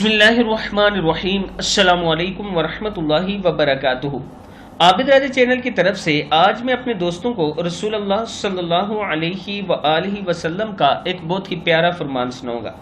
बिस्मिल्लाहिर्रहमानिर्रहीम। अस्सलामु अलैकुम वरहमतुल्लाहि वबरकातुहू। आबिdraja चैनल की तरफ से आज मैं अपने दोस्तों को रसूलुल्लाह सल्लल्लाहु अलैहि वसल्लम का एक बहुत ही प्यारा फरमान सुनाऊंगा।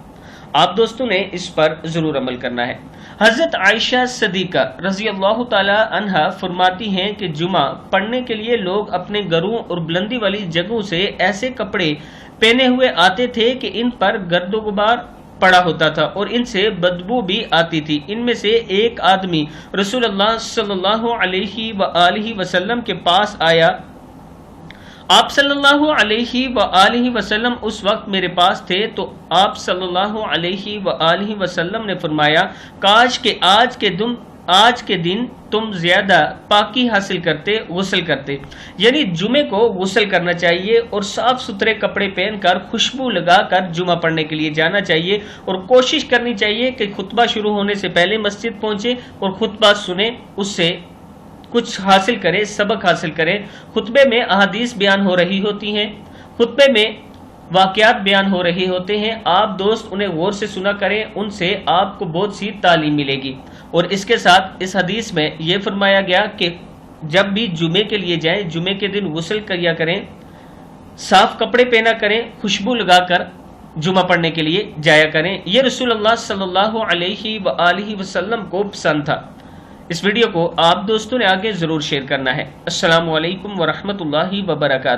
आप दोस्तों ने इस पर जरूर अमल करना है। हजरत आयशा सदीका रजी अल्लाह ताला अन्हा फरमाती हैं कि जुमा पढ़ने के लिए लोग अपने घरों और बुलंदी वाली जगहों से ऐसे कपड़े पहने हुए आते थे कि इन पर गर्दो गुबार पड़ा होता था और इनसे बदबू भी आती थी। इनमें से एक आदमी रसूलुल्लाह सल्लल्लाहु अलैहि वसल्लम के पास आया। आप सल्लल्लाहु अलैहि वसल्लम उस वक्त मेरे पास थे तो आप सल्लल्लाहु अलैहि वसल्लम ने फरमाया, काश के आज के दिन तुम ज्यादा पाकी हासिल करते, गुस्ल करते। यानी जुमे को गुस्ल करना चाहिए और साफ सुथरे कपड़े पहनकर खुशबू लगाकर जुमा पढ़ने के लिए जाना चाहिए और कोशिश करनी चाहिए कि खुतबा शुरू होने से पहले मस्जिद पहुंचे और खुतबा सुने, उससे कुछ हासिल करें, सबक हासिल करें। खुतबे में अहादीस बयान हो रही होती हैं, खुतबे में वाक़यात बयान हो रहे होते हैं। आप दोस्त उन्हें गौर से सुना करें, उनसे आपको बहुत सी तालीम मिलेगी। और इसके साथ इस हदीस में यह फरमाया गया कि जब भी जुमे के लिए जाएं, जुमे के दिन गुस्ल किया करें, साफ कपड़े पहना करें, खुशबू लगाकर जुमा पढ़ने के लिए जाया करें। यह रसूलुल्लाह सल्लल्लाहु अलैहि वसल्लम को पसंद था। इस वीडियो को आप दोस्तों ने आगे जरूर शेयर करना है। अस्सलामु अलैकुम वरहमतुल्लाहि वबरकातुहू।